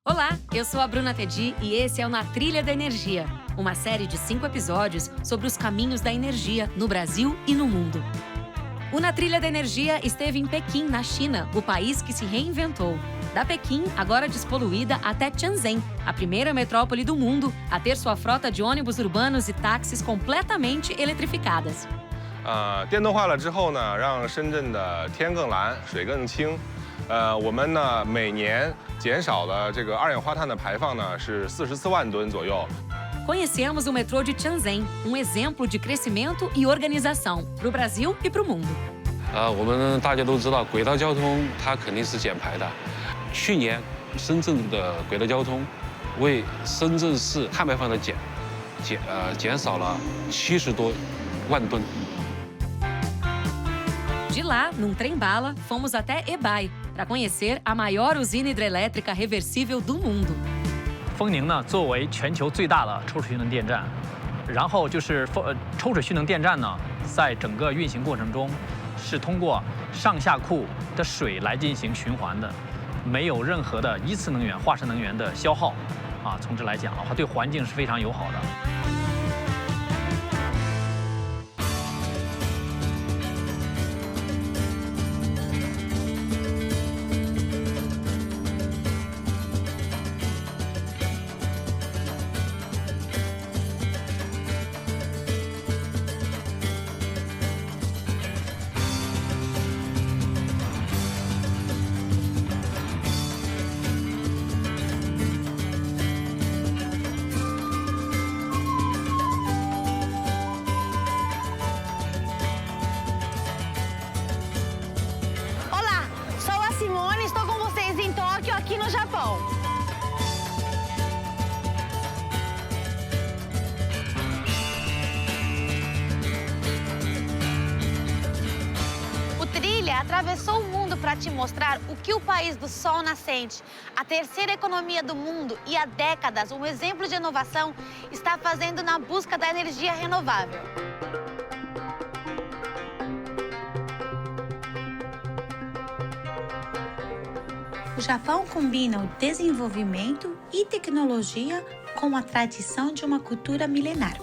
Olá, eu sou a Bruna Tedi e esse é o Na Trilha da Energia, uma série de 5 episódios sobre os caminhos da energia no Brasil e no mundo. O Na Trilha da Energia esteve em Pequim, na China, o país que se reinventou. Da Pequim, agora despoluída, até Shenzhen, a primeira metrópole do mundo a ter sua frota de ônibus urbanos e táxis completamente eletrificadas. 电动化了之后呢，让深圳的天更蓝，水更清。我们呢每年减少了这个二氧化碳的排放呢是44万吨左右。 Conhecemos o metrô de Shenzhen, um exemplo de crescimento e organização para o Brasil e para o mundo. 我们大家都知道，轨道交通它肯定是减排的。去年深圳的轨道交通为深圳市碳排放的减少了70多万吨。 De lá, num trem-bala, fomos até Ebai para conhecer a maior usina hidrelétrica reversível do mundo. 丰宁呢，作为全球最大的抽水蓄能电站，然后就是抽水蓄能电站呢，在整个运行过程中是通过上下库的水来进行循环的，没有任何的一次能源、化石能源的消耗，从这来讲的话，对环境是非常友好的。 Olá, sou a Simone, estou com vocês em Tóquio, aqui no Japão. O Trilha atravessou o mundo para te mostrar o que o país do sol nascente, a terceira economia do mundo e há décadas um exemplo de inovação, está fazendo na busca da energia renovável. O Japão combina o desenvolvimento e tecnologia com a tradição de uma cultura milenar.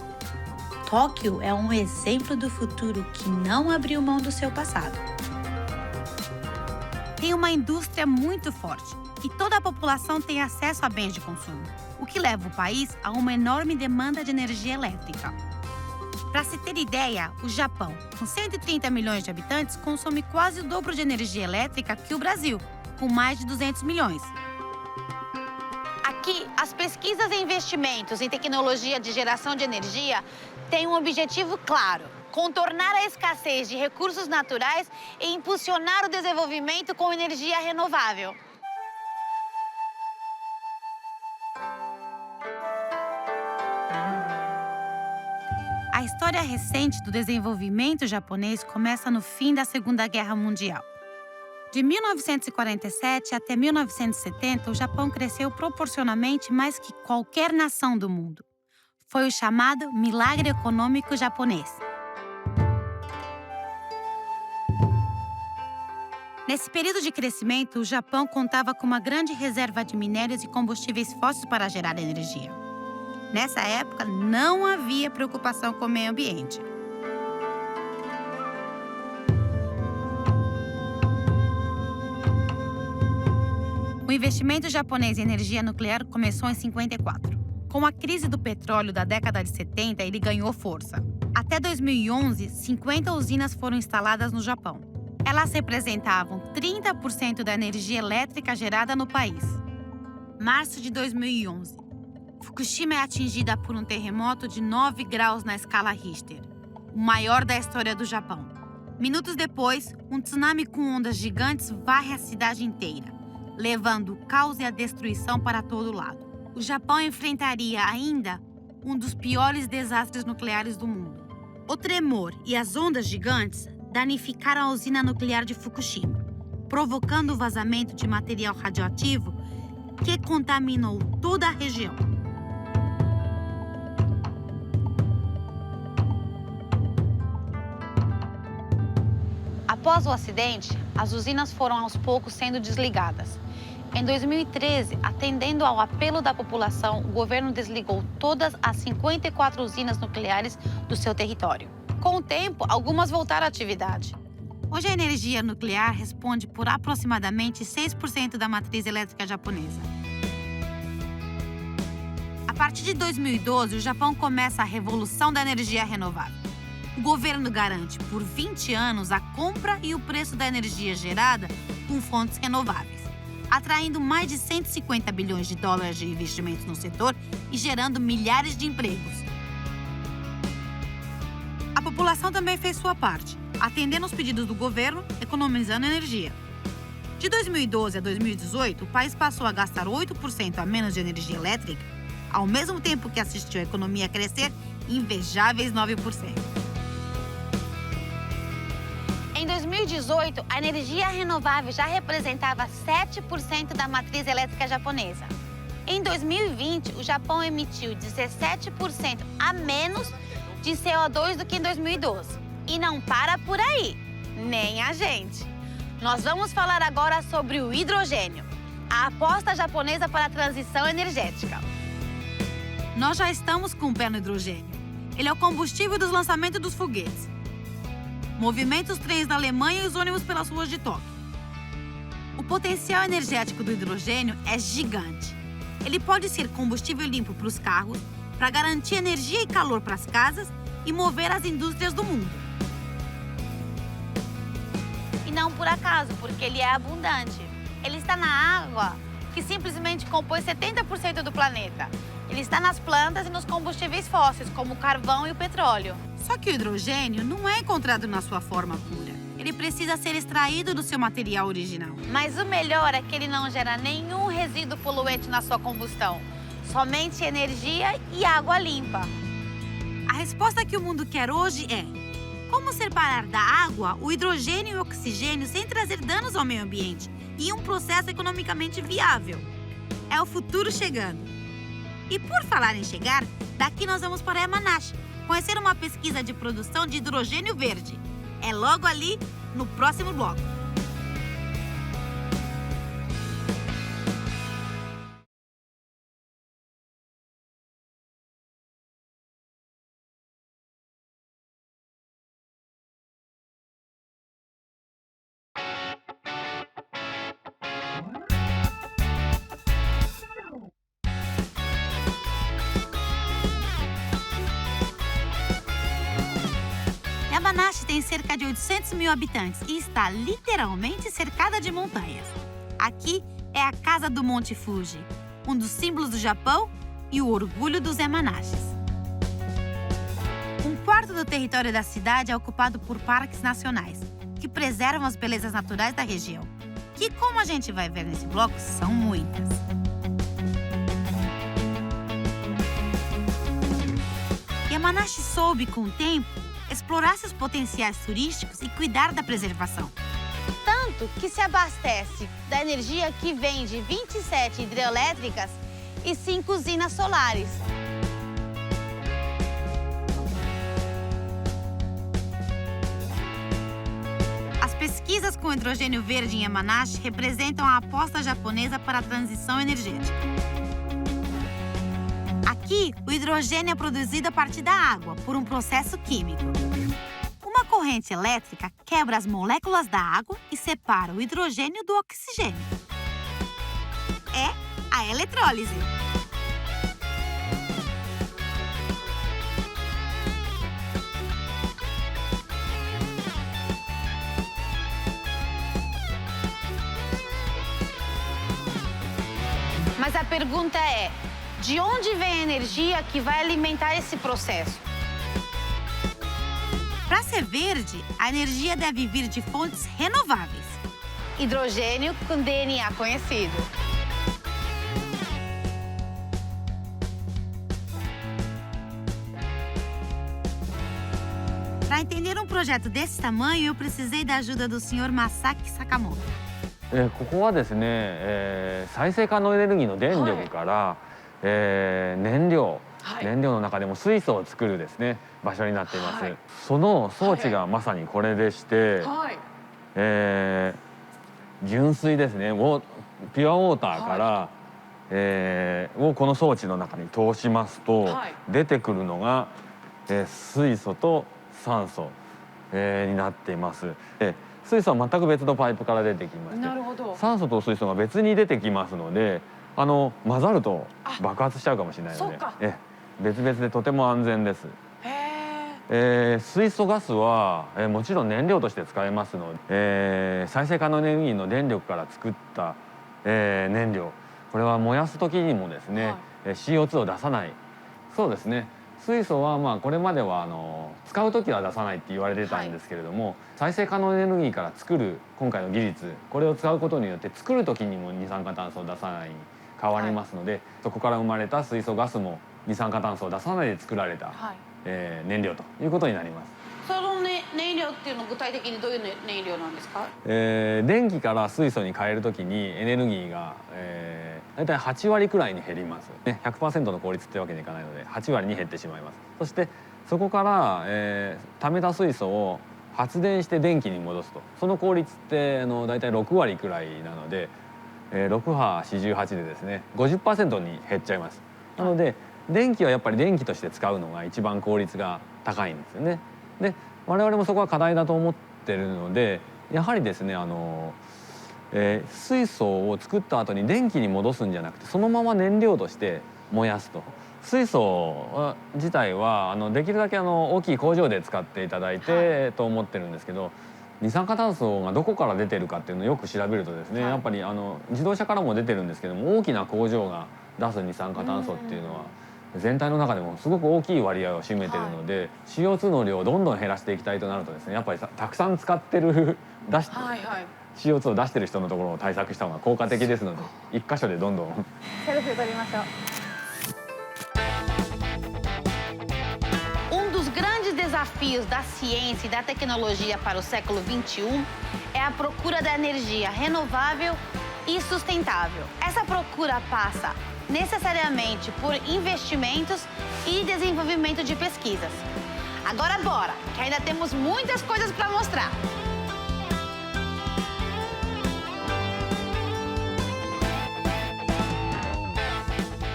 Tóquio é um exemplo do futuro que não abriu mão do seu passado. Tem uma indústria muito forte e toda a população tem acesso a bens de consumo, o que leva o país a uma enorme demanda de energia elétrica. Para se ter ideia, o Japão, com 130 milhões de habitantes, consome quase o dobro de energia elétrica que o Brasil, com mais de 200 milhões. Aqui, as pesquisas e investimentos em tecnologia de geração de energia têm um objetivo claro: contornar a escassez de recursos naturais e impulsionar o desenvolvimento com energia renovável. A história recente do desenvolvimento japonês começa no fim da Segunda Guerra Mundial. De 1947 até 1970, o Japão cresceu proporcionalmente mais que qualquer nação do mundo. Foi o chamado milagre econômico japonês. Nesse período de crescimento, o Japão contava com uma grande reserva de minérios e combustíveis fósseis para gerar energia. Nessa época, não havia preocupação com o meio ambiente. O investimento japonês em energia nuclear começou em 54. Com a crise do petróleo da década de 70, ele ganhou força. Até 2011, 50 usinas foram instaladas no Japão. Elas representavam 30% da energia elétrica gerada no país. Março de 2011. Fukushima é atingida por um terremoto de 9 graus na escala Richter, o maior da história do Japão. Minutos depois, um tsunami com ondas gigantes varre a cidade inteira, levando o caos e a destruição para todo lado. O Japão enfrentaria ainda um dos piores desastres nucleares do mundo. O tremor e as ondas gigantes danificaram a usina nuclear de Fukushima, provocando o vazamento de material radioativo que contaminou toda a região. Após o acidente, as usinas foram aos poucos sendo desligadas. Em 2013, atendendo ao apelo da população, o governo desligou todas as 54 usinas nucleares do seu território. Com o tempo, algumas voltaram à atividade. Hoje, a energia nuclear responde por aproximadamente 6% da matriz elétrica japonesa. A partir de 2012, o Japão começa a revolução da energia renovável. O governo garante por 20 anos a compra e o preço da energia gerada com fontes renováveis, atraindo mais de 150 bilhões de dólares de investimentos no setor e gerando milhares de empregos. A população também fez sua parte, atendendo aos pedidos do governo, economizando energia. De 2012 a 2018, o país passou a gastar 8% a menos de energia elétrica, ao mesmo tempo que assistiu a economia crescer invejáveis 9%. Em 2018, a energia renovável já representava 7% da matriz elétrica japonesa. Em 2020, o Japão emitiu 17% a menos de CO2 do que em 2012. E não para por aí, nem a gente. Nós vamos falar agora sobre o hidrogênio, a aposta japonesa para a transição energética. Nós já estamos com o pé no hidrogênio. Ele é o combustível dos lançamentos dos foguetes. Movimenta os trens da Alemanha e os ônibus pelas ruas de Tóquio. O potencial energético do hidrogênio é gigante. Ele pode ser combustível limpo para os carros, para garantir energia e calor para as casas e mover as indústrias do mundo. E não por acaso, porque ele é abundante. Ele está na água, que simplesmente compõe 70% do planeta. Ele está nas plantas e nos combustíveis fósseis, como o carvão e o petróleo. Só que o hidrogênio não é encontrado na sua forma pura. Ele precisa ser extraído do seu material original. Mas o melhor é que ele não gera nenhum resíduo poluente na sua combustão. Somente energia e água limpa. A resposta que o mundo quer hoje é: como separar da água o hidrogênio e o oxigênio sem trazer danos ao meio ambiente e um processo economicamente viável? É o futuro chegando. E por falar em chegar, daqui nós vamos para Yamanashi, conhecer uma pesquisa de produção de hidrogênio verde. É logo ali, no próximo bloco. Yamanashi tem cerca de 800 mil habitantes e está literalmente cercada de montanhas. Aqui é a casa do Monte Fuji, um dos símbolos do Japão e o orgulho dos Yamanashis. Um quarto do território da cidade é ocupado por parques nacionais, que preservam as belezas naturais da região, que, como a gente vai ver nesse bloco, são muitas. Yamanashi soube, com o tempo, explorar seus potenciais turísticos e cuidar da preservação. Tanto que se abastece da energia que vem de 27 hidrelétricas e 5 usinas solares. As pesquisas com hidrogênio verde em Yamanashi representam a aposta japonesa para a transição energética. Aqui, o hidrogênio é produzido a partir da água, por um processo químico. Uma corrente elétrica quebra as moléculas da água e separa o hidrogênio do oxigênio. É a eletrólise. Mas a pergunta é: de onde vem a energia que vai alimentar esse processo? Para ser verde, a energia deve vir de fontes renováveis. Hidrogênio com DNA conhecido. Para entender um projeto desse tamanho, eu precisei da ajuda do Sr. Masaki Sakamoto. ここはですね、再生可能エネルギーの電力から、燃料の中でも水素を作るですね場所になっています。その装置がまさにこれでして、純水ですねをピュアウォーターから、をこの装置の中に通しますと、出てくるのが、水素と酸素、になっています。水素は全く別のパイプから出てきまして、酸素と水素が別に出てきますので、混ざると爆発しちゃうかもしれないので、別々でとても安全です。水素ガスは、もちろん燃料として使えますので、再生可能エネルギーの電力から作った、燃料、これは燃やす時にもですね、CO2 を出さない。そうですね。水素はまあこれまでは使う時は出さないって言われてたんですけれども、再生可能エネルギーから作る今回の技術、これを使うことによって作る時にも二酸化炭素を出さないに変わりますので、そこから生まれた水素ガスも二酸化炭素を出さないで作られた、燃料ということになります。その、燃料っていうのは具体的にどういう燃料なんですか？電気から水素に変えるときにエネルギーが、大体8割くらいに減ります、ね、100% の効率ってわけにいかないので8割に減ってしまいます。そしてそこから、溜めた水素を発電して電気に戻すと、その効率って大体6割くらいなので、6波48でですね 50% に減っちゃいます。なので電気はやっぱり電気として使うのが一番効率が高いんですよね。で我々もそこは課題だと思ってるので、やはりですね水素を作った後に電気に戻すんじゃなくて、そのまま燃料として燃やすと。水素自体はできるだけ大きい工場で使っていただいて、と思ってるんですけど、二酸化炭素がどこから出てるかっていうのをよく調べるとですね、やっぱり自動車からも出てるんですけども、大きな工場が出す二酸化炭素っていうのは全体の中でもすごく大きい割合を占めてるので、CO2 の量をどんどん減らしていきたいとなるとですね、やっぱりたくさん使ってるCO2 を出してる人のところを対策した方が効果的ですので、一箇所でどんどんセルフィ取りましょう。Dos grandes desafios da ciência e da tecnologia para o século XXI é a procura da energia renovável e sustentável. Essa procura passa necessariamente por investimentos e desenvolvimento de pesquisas. Agora bora, que ainda temos muitas coisas para mostrar.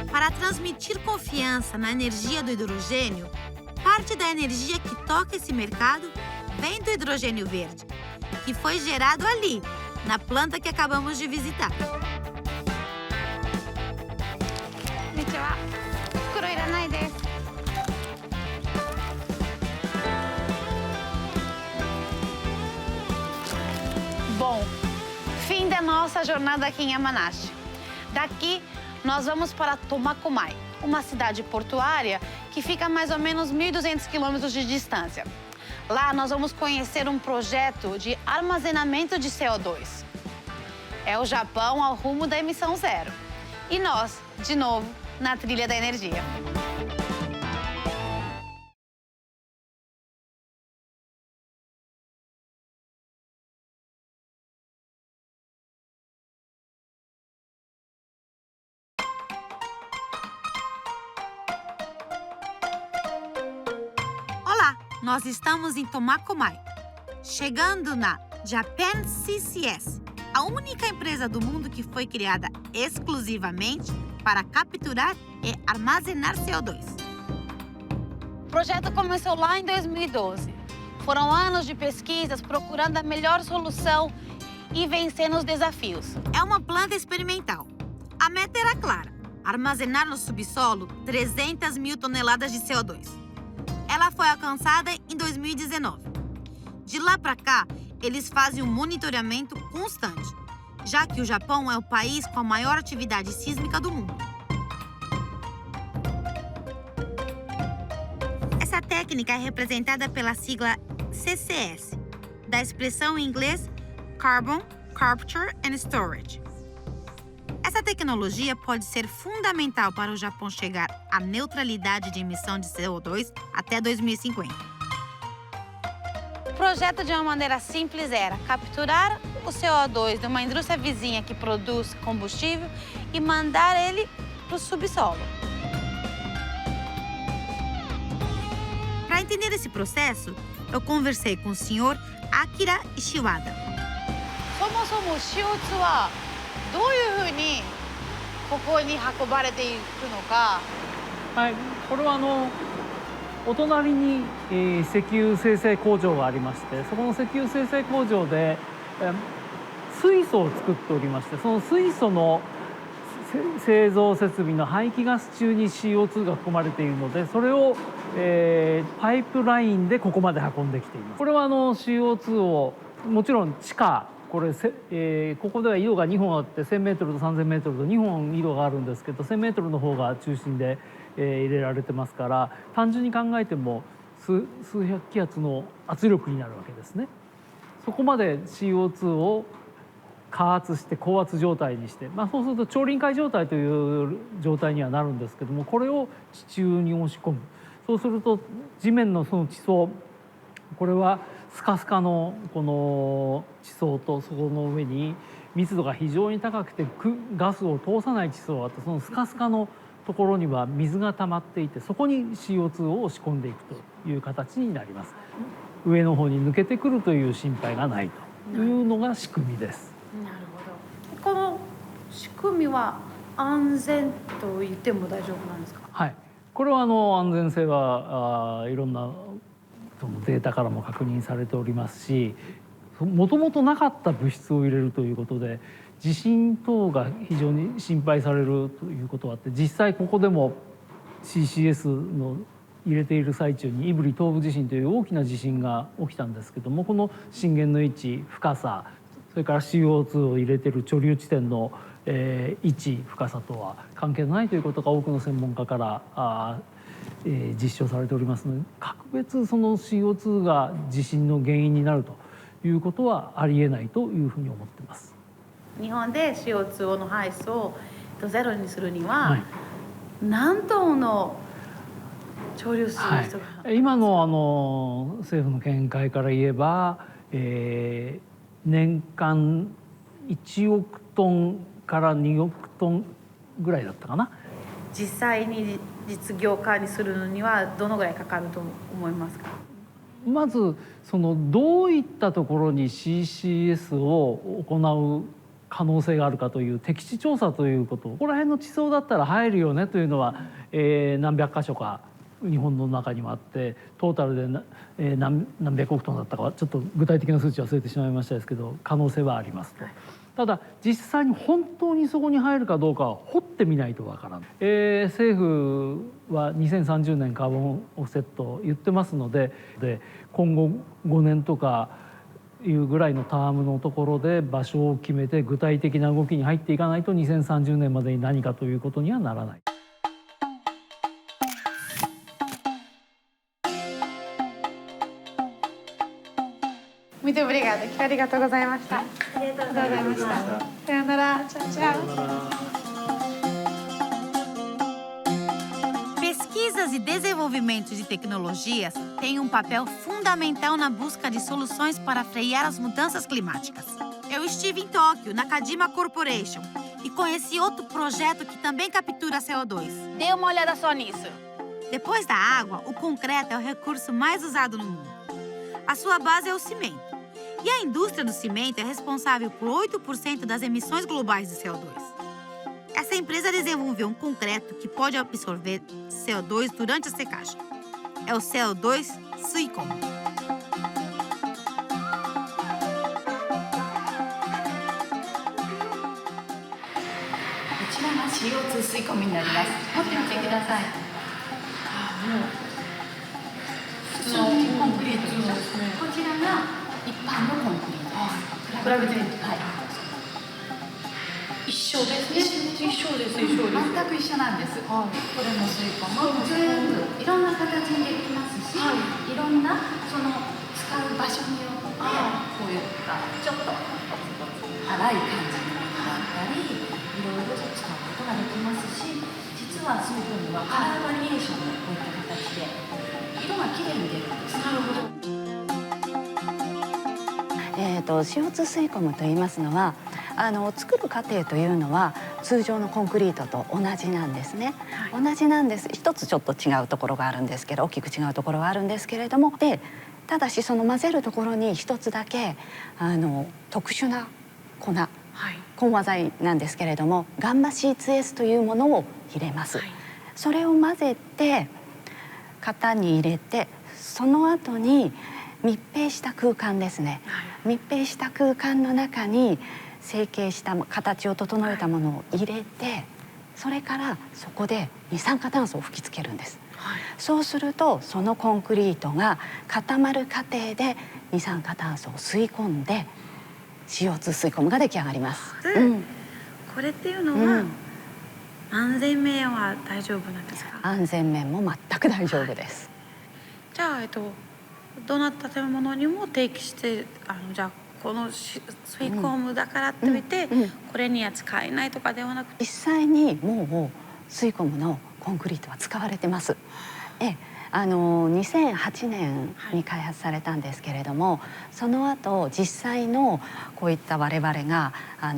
Para transmitir confiança na energia do hidrogênio, parte da energia que toca esse mercado vem do hidrogênio verde, que foi gerado ali, na planta que acabamos de visitar. Bom, fim da nossa jornada aqui em Yamanashi. Daqui, nós vamos para Tomakomai, uma cidade portuária que fica a mais ou menos 1.200 quilômetros de distância. Lá nós vamos conhecer um projeto de armazenamento de CO2. É o Japão ao rumo da emissão zero. E nós, de novo, na trilha da energia. Nós estamos em Tomakomai, chegando na Japan CCS, a única empresa do mundo que foi criada exclusivamente para capturar e armazenar CO2. O projeto começou lá em 2012. Foram anos de pesquisas procurando a melhor solução e vencendo os desafios. É uma planta experimental. A meta era clara: armazenar no subsolo 300 mil toneladas de CO2. Ela foi alcançada em 2019. De lá para cá, eles fazem um monitoramento constante, já que o Japão é o país com a maior atividade sísmica do mundo. Essa técnica é representada pela sigla CCS, da expressão em inglês Carbon Capture and Storage. Essa tecnologia pode ser fundamental para o Japão chegar à neutralidade de emissão de CO2 até 2050. O projeto, de uma maneira simples, era capturar o CO2 de uma indústria vizinha que produz combustível e mandar ele para o subsolo. Para entender esse processo, eu conversei com o senhor Akira Ishiwada. そもそもCO2はどういうふうにここに運ばれていくのか。はい、これはお隣に、石油精製工場がありまして、そこの石油精製工場で、水素を作っておりまして、その水素の製造設備の排気ガス中に CO2 が含まれているので、それを、パイプラインでここまで運んできています。これはCO2 をもちろん地下これここでは井戸が2本あって 1000m と 3000m と2本井戸があるんですけど 1000m の方が中心で、入れられてますから、単純に考えても数百気圧の圧力になるわけですね。そこまで CO2 を加圧して高圧状態にして、そうすると超臨界状態という状態にはなるんですけども、これを地中に押し込む。そうすると地面のその地層、これはスカスカのこの地層とそこの上に密度が非常に高くてガスを通さない地層があって、そのスカスカのところには水が溜まっていて、そこに CO2 を押し込んでいくという形になります。上の方に抜けてくるという心配がないというのが仕組みです。なるほど。この仕組みは安全と言っても大丈夫なんですか？はい、これは安全性はいろんなそのデータからも確認されておりますし、もともとなかった物質を入れるということで地震等が非常に心配されるということがあって、実際ここでも CCS の入れている最中に胆振東部地震という大きな地震が起きたんですけども、この震源の位置、深さ、それから CO2 を入れている貯留地点の位置、深さとは関係ないということが多くの専門家から実証されておりますので、格別その CO2 が地震の原因になるということはありえないというふうに思っています。日本で CO2 の排出をゼロにするには、何トンの貯留水が必要か、今の政府の見解から言えば、年間1億トンから2億トンぐらいだったかな。実際に実業化にするのにはどのぐらいかかると思いますか？まずどういったところに CCS を行う可能性があるかという適地調査ということ、ここら辺の地層だったら入るよねというのは、何百箇所か日本の中にもあって、トータルで何百億トンだったかはちょっと具体的な数値忘れてしまいましたですけど、可能性はありますと。ただ実際に本当にそこに入るかどうかは掘ってみないとわからない。政府は2030年カーボンオフセットを言ってますので、今後5年とかいうぐらいのタームのところで場所を決めて具体的な動きに入っていかないと2030年までに何かということにはならない。Muito obrigada. ありがとうございました。ありがとうございました。さよなら。Tchau, tchau. Pesquisas e desenvolvimento de tecnologias têm um papel fundamental na busca de soluções para frear as mudanças climáticas. Eu estive em Tóquio, na Kadima Corporation, e conheci outro projeto que também captura CO2. Dê uma olhada só nisso. Depois da água, o concreto é o recurso mais usado no mundo. A sua base é o cimento. E a indústria do cimento é responsável por 8% das emissões globais de CO2. Essa empresa desenvolveu um concreto que pode absorver CO2 durante a secagem. É o CO2 Suicom. こちらが CO2 吸い込みになります。持ってみてください。もう普通のコンクリートです。こちらが一般のコンクリートです。比べて、はい。一緒ですね。一緒です。全く一緒なんです。これも吸い込む。全部いろんな形にできますし、いろんなその使う場所によってこういったちょっと粗い感じのものがあったり、いろいろと使うことができますし、実は吸い込みはカラーバリエーションのこういった形で色がきれいに出るんです。なるほど。CO2 吸い込むといいますのは作る過程というのは通常のコンクリートと同じなんですね、同じなんです。一つちょっと違うところがあるんですけど、大きく違うところはあるんですけれども、でただしその混ぜるところに一つだけ特殊な粉混和剤なんですけれども、ガンマ C2S というものを入れます。それを混ぜて型に入れて、その後に密閉した空間ですね、密閉した空間の中に成形した形を整えたものを入れて、それからそこで二酸化炭素を吹きつけるんです。そうするとそのコンクリートが固まる過程で二酸化炭素を吸い込んで CO2 吸い込むが出来上がります。これっていうのは、安全面は大丈夫なんですか？安全面も全く大丈夫です。じゃあ、どの建物にも定期してじゃあこの吸い込むだからって言ってこれには使えないとかではなくて、実際にもう吸い込むのコンクリートは使われてます。2008年に開発されたんですけれども、その後実際のこういった我々が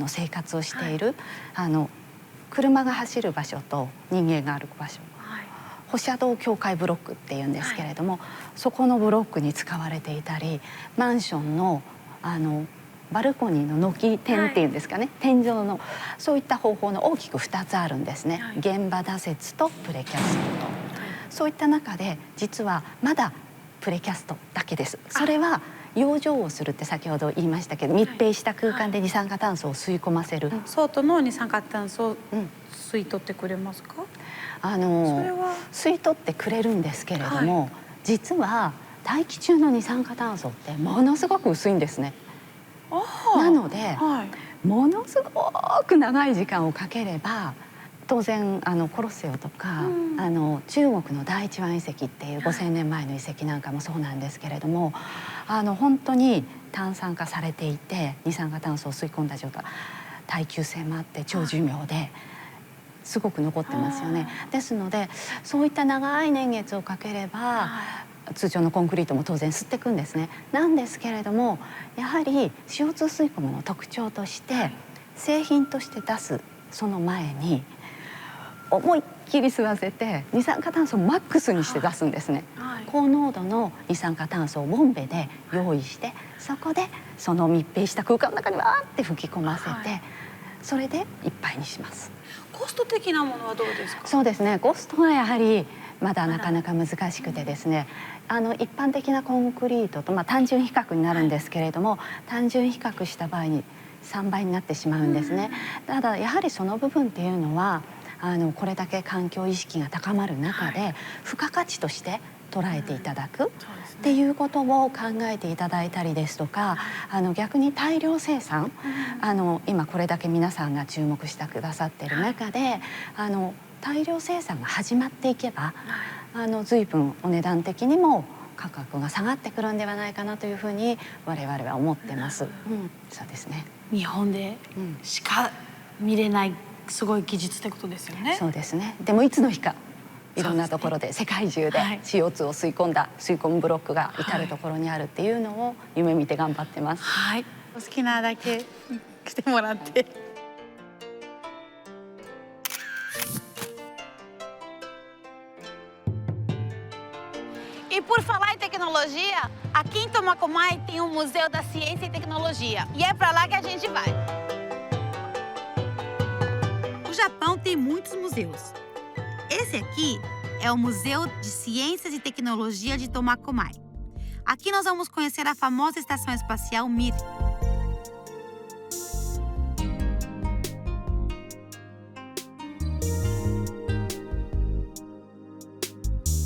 生活をしている、車が走る場所と人間が歩く場所、歩車道境界ブロックっていうんですけれども、そこのブロックに使われていたり、マンションのバルコニーの軒天っていうんですかね、天井のそういった方法の大きく2つあるんですね。現場打設とプレキャストと、そういった中で実はまだプレキャストだけです。それは養生をするって先ほど言いましたけど、密閉した空間で二酸化炭素を吸い込ませる、外の二酸化炭素を吸い取ってくれますか？それは吸い取ってくれるんですけれども、実は大気中の二酸化炭素ってものすごく薄いんですね。なので、ものすごく長い時間をかければ、当然コロッセオとか、中国の第一湾遺跡っていう5000年前の遺跡なんかもそうなんですけれども、本当に炭酸化されていて二酸化炭素を吸い込んだ状態、耐久性もあって長寿命ですごく残ってますよね。ですのでそういった長い年月をかければ、通常のコンクリートも当然吸っていくんですね。なんですけれども、やはり CO2 吸い込むの特徴として、製品として出すその前に思いっきり吸わせて二酸化炭素をマックスにして出すんですね。高濃度の二酸化炭素をボンベで用意して、そこでその密閉した空間の中にわーって吹き込ませて、それでいっぱいにします。コスト的なものはどうですか？そうですね、コストはやはりまだなかなか難しくてですね、一般的なコンクリートと、単純比較になるんですけれども、単純比較した場合に3倍になってしまうんですね。ただやはりその部分っていうのはこれだけ環境意識が高まる中で付加価値として捉えていただくっていうことを考えていただいたりですとか、逆に大量生産、今これだけ皆さんが注目してくださっている中で大量生産が始まっていけば随分お値段的にも価格が下がってくるんではないかなというふうに我々は思ってます。そうですね。日本でしか見れないすごい技術ってことですよね。そうですね。でもいつの日かいろんなところで世界中で CO2 を吸い込むブロックが至るところにあるっていうのを夢見て頑張ってます。お好きなだけ来てもらって。E por falar em tecnologia, aqui em Tomakomai tem o Museu da Ciência e Tecnologia. E é para lá que a gente vai. O Japão tem muitos museus. Esse aqui é o Museu de Ciências e Tecnologia de Tomakomai. Aqui nós vamos conhecer a famosa estação espacial Mir.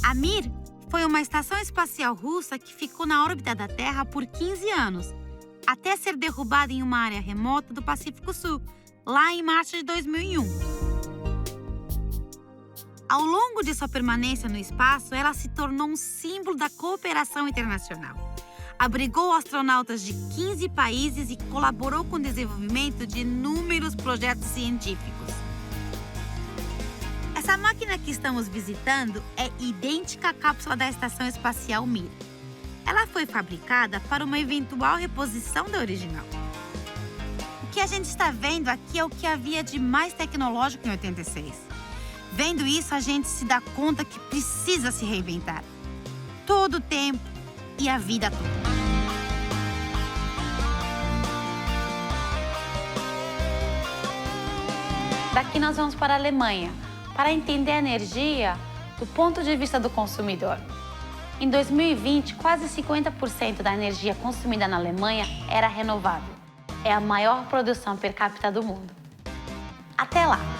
A Mir foi uma estação espacial russa que ficou na órbita da Terra por 15 anos, até ser derrubada em uma área remota do Pacífico Sul, lá em março de 2001. Ao longo de sua permanência no espaço, ela se tornou um símbolo da cooperação internacional. Abrigou astronautas de 15 países e colaborou com o desenvolvimento de inúmeros projetos científicos. Essa máquina que estamos visitando é idêntica à cápsula da Estação Espacial Mir. Ela foi fabricada para uma eventual reposição da original. O que a gente está vendo aqui é o que havia de mais tecnológico em 86. Vendo isso, a gente se dá conta que precisa se reinventar. Todo o tempo e a vida toda. Daqui nós vamos para a Alemanha, para entender a energia do ponto de vista do consumidor. Em 2020, quase 50% da energia consumida na Alemanha era renovável. É a maior produção per capita do mundo. Até lá!